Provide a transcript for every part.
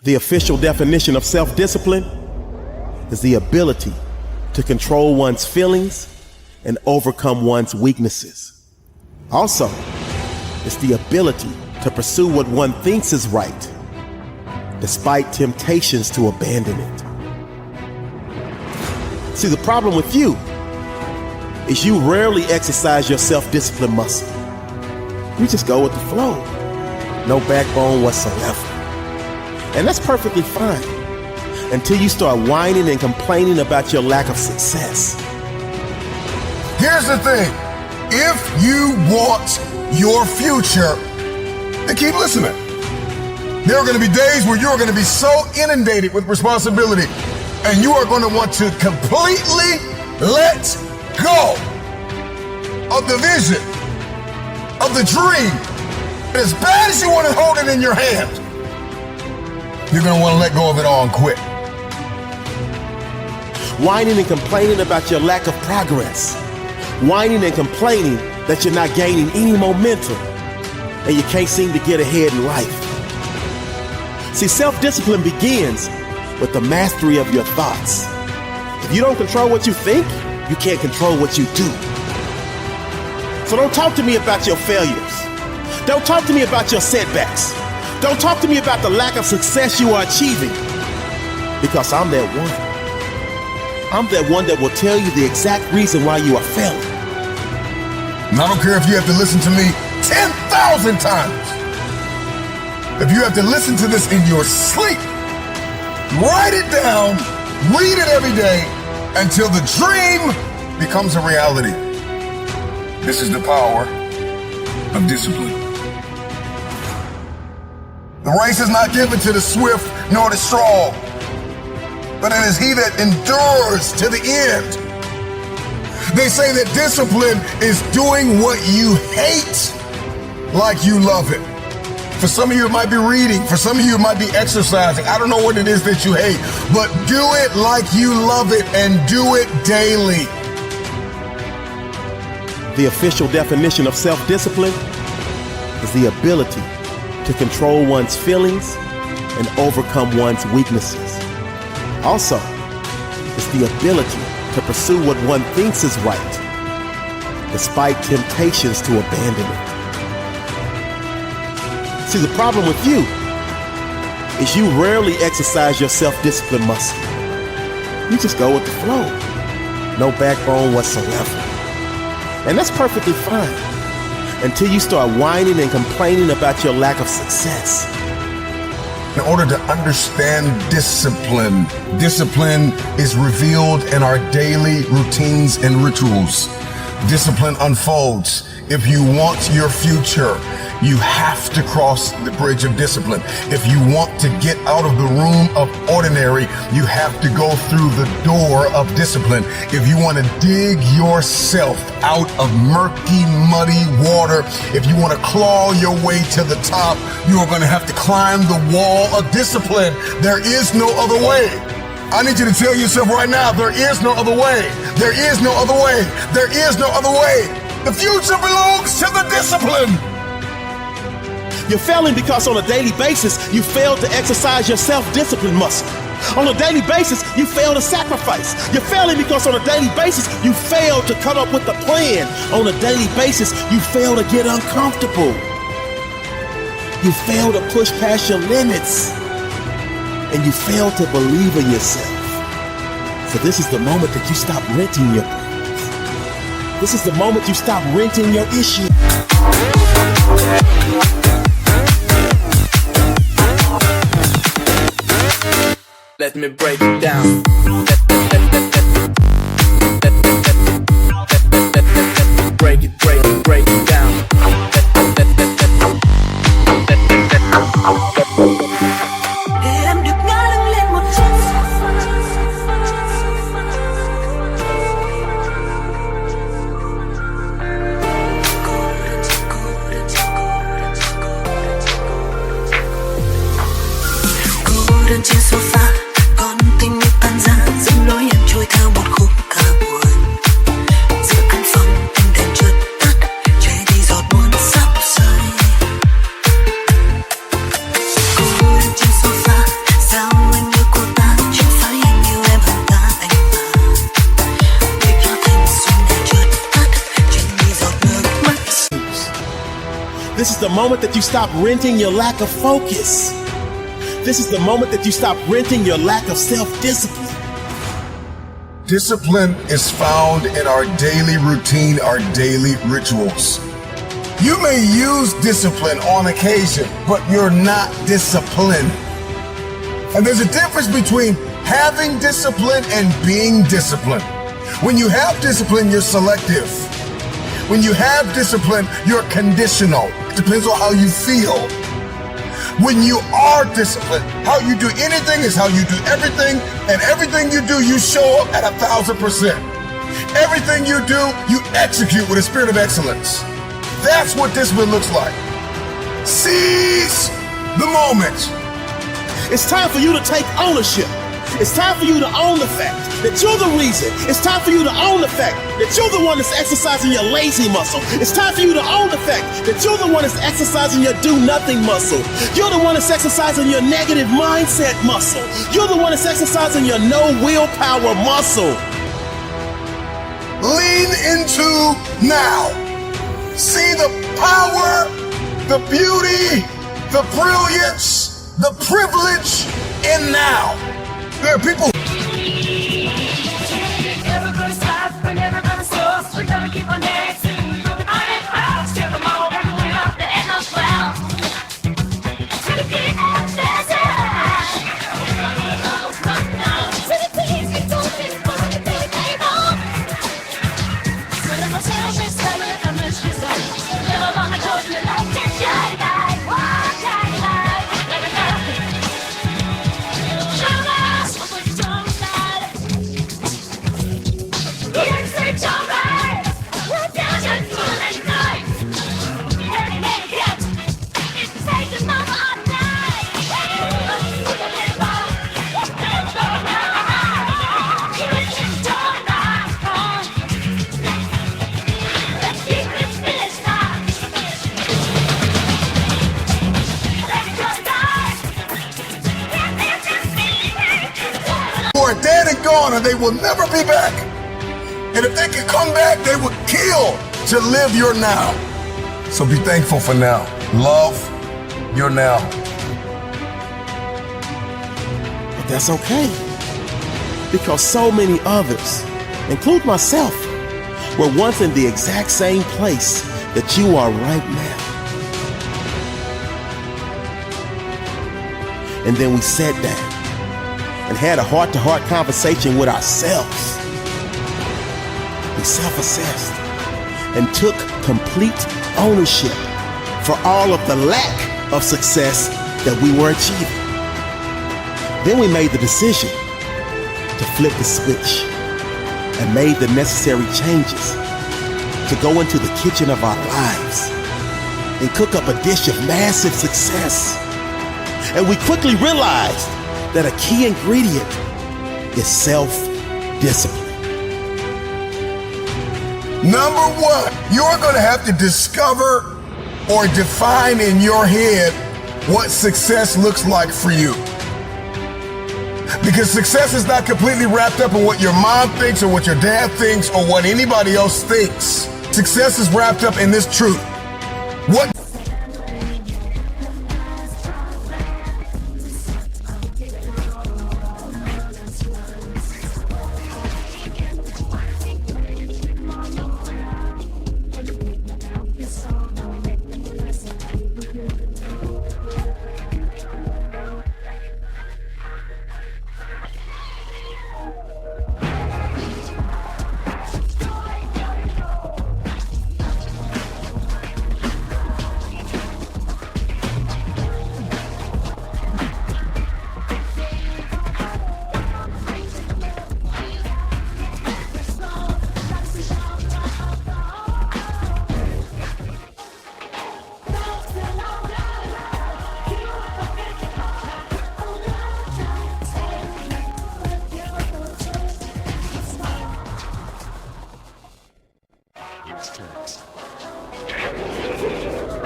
The official definition of self-discipline is the ability to control one's feelings and overcome one's weaknesses. Also, it's the ability to pursue what one thinks is right, despite temptations to abandon it. See, the problem with you is you rarely exercise your self-discipline muscle. You just go with the flow. No backbone whatsoever. And that's perfectly fine until you start whining and complaining about your lack of success. Here's the thing. If you want your future, then keep listening. There are going to be days where you're going to be so inundated with responsibility and you are going to want to completely let go of the vision, of the dream. As bad as you want to hold it in your hand, you're going to want to let go of it all and quit. Whining and complaining about your lack of progress. Whining and complaining that you're not gaining any momentum and you can't seem to get ahead in life. See, self-discipline begins with the mastery of your thoughts. If you don't control what you think, you can't control what you do. So don't talk to me about your failures. Don't talk to me about your setbacks. Don't talk to me about the lack of success you are achieving, because I'm that one. I'm that one that will tell you the exact reason why you are failing. And I don't care if you have to listen to me 10,000 times. If you have to listen to this in your sleep, write it down, read it every day until the dream becomes a reality. This is the power of discipline. The race is not given to the swift nor the strong, but it is he that endures to the end. They say that discipline is doing what you hate like you love it. For some of you, it might be reading. For some of you, it might be exercising. I don't know what it is that you hate, but do it like you love it and do it daily. The official definition of self-discipline is the ability to control one's feelings and overcome one's weaknesses. Also, it's the ability to pursue what one thinks is right, despite temptations to abandon it. See, the problem with you is you rarely exercise your self-discipline muscle. You just go with the flow. No backbone whatsoever. And that's perfectly fine until you start whining and complaining about your lack of success. In order to understand discipline, discipline is revealed in our daily routines and rituals. Discipline unfolds. If you want your future, you have to cross the bridge of discipline. If you want to get out of the room of ordinary, you have to go through the door of discipline. If you want to dig yourself out of murky, muddy water, if you want to claw your way to the top, you are going to have to climb the wall of discipline. There is no other way. I need you to tell yourself right now, there is no other way. There is no other way. There is no other way. The future belongs to the discipline. You're failing because on a daily basis, you fail to exercise your self-discipline muscle. On a daily basis, you fail to sacrifice. You're failing because on a daily basis, you fail to come up with a plan. On a daily basis, you fail to get uncomfortable. You fail to push past your limits. And you fail to believe in yourself. So this is the moment that you stop renting your plans. This is the moment you stop renting your issues. Let me break it down. Break it down. Em được ngã lưng lên một chút. Cô đơn trên sofa. Tình yêu tan ra dẫn lối em trôi theo một khúc ca buồn. Giữa căn phòng ánh đèn chợt tắt, che đi giọt buồn sắp rơi. Cô đơn trên sofa, the moment that you stop renting your lack of focus. This is the moment that you stop renting your lack of self-discipline. Discipline is found in our daily routine, our daily rituals. You may use discipline on occasion, but you're not disciplined. And there's a difference between having discipline and being disciplined. When you have discipline, you're selective. When you have discipline, you're conditional. It depends on how you feel. When you are disciplined, how you do anything is how you do everything, and everything you do, you show up at 1,000%. Everything you do, you execute with a spirit of excellence. That's what discipline looks like. Seize the moment. It's time for you to take ownership. It's time for you to own the fact that you're the reason. It's time for you to own the fact that you're the one that's exercising your lazy muscle. It's time for you to own the fact that you're the one that's exercising your do-nothing muscle. You're the one that's exercising your negative mindset muscle. You're the one that's exercising your no willpower muscle. Lean into now. See the power, the beauty, the brilliance, the privilege in now. There are people. Everybody's life and everybody's source. We're gonna keep on dancing. Moving on and out. Steer them all. We're going up the end of cloud. To the beat of desert. To the peace, we don't be for the big table. So let my selfish side and my she's on. Never wanna go to the light. Just shine light. One shine light. Let it go. Are dead and gone, and they will never be back. And if they can come back, they will kill to live your now. So be thankful for now. Love your now. But that's okay, because so many others, include myself, were once in the exact same place that you are right now. And then we sat down and had a heart-to-heart conversation with ourselves. We self-assessed and took complete ownership for all of the lack of success that we were achieving. Then we made the decision to flip the switch and made the necessary changes to go into the kitchen of our lives and cook up a dish of massive success. And we quickly realized that a key ingredient is self-discipline. Number one, you're going to have to discover or define in your head what success looks like for you. Because success is not completely wrapped up in what your mom thinks or what your dad thinks or what anybody else thinks. Success is wrapped up in this truth. What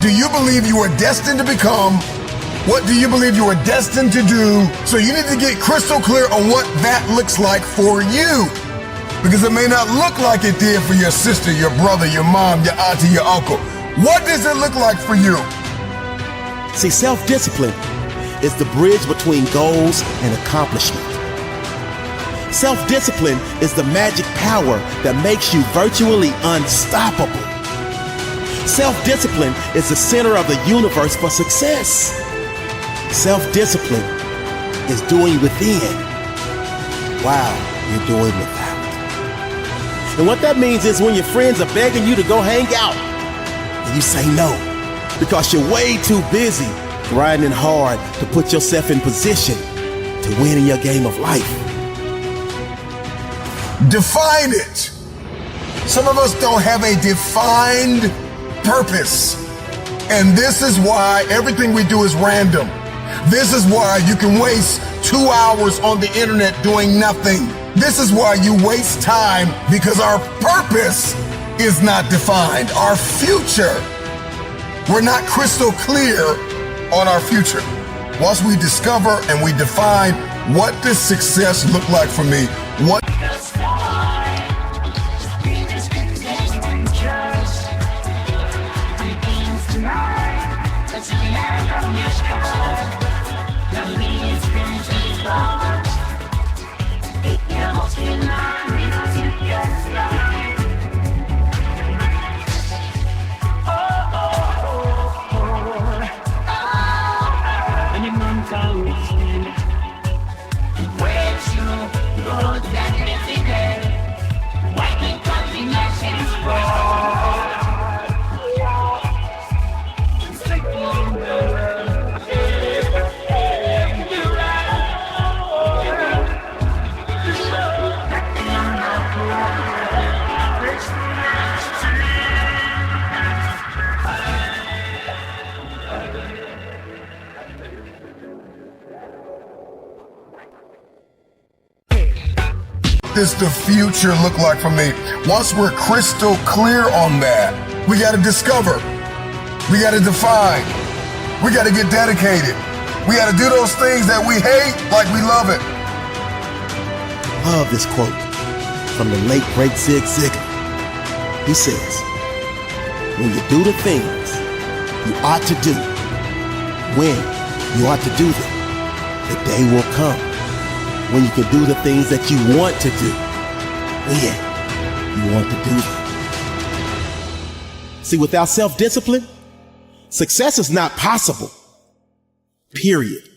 do you believe you are destined to become? What do you believe you are destined to do? So you need to get crystal clear on what that looks like for you. Because it may not look like it did for your sister, your brother, your mom, your auntie, your uncle. What does it look like for you? See, self-discipline is the bridge between goals and accomplishment. Self-discipline is the magic power that makes you virtually unstoppable. Self-discipline is the center of the universe for success. Self-discipline is doing within while you're doing without. And what that means is when your friends are begging you to go hang out, and you say no because you're way too busy grinding hard to put yourself in position to win in your game of life. Define it. Some of us don't have a defined purpose. And this is why everything we do is random. This is why you can waste 2 hours on the internet doing nothing. This is why you waste time, because our purpose is not defined. Our future, we're not crystal clear on our future. Once we discover and we define what does success look like for me, what does the future look like for me? Once we're crystal clear on that, we got to discover, we got to define, we got to get dedicated, we got to do those things that we hate like we love it. Love this quote from the late great Zig Ziglar. He says, when you do the things you ought to do, when you ought to do them, the day will come when you can do the things that you want to do, when you want to do them. See, without self-discipline, success is not possible. Period.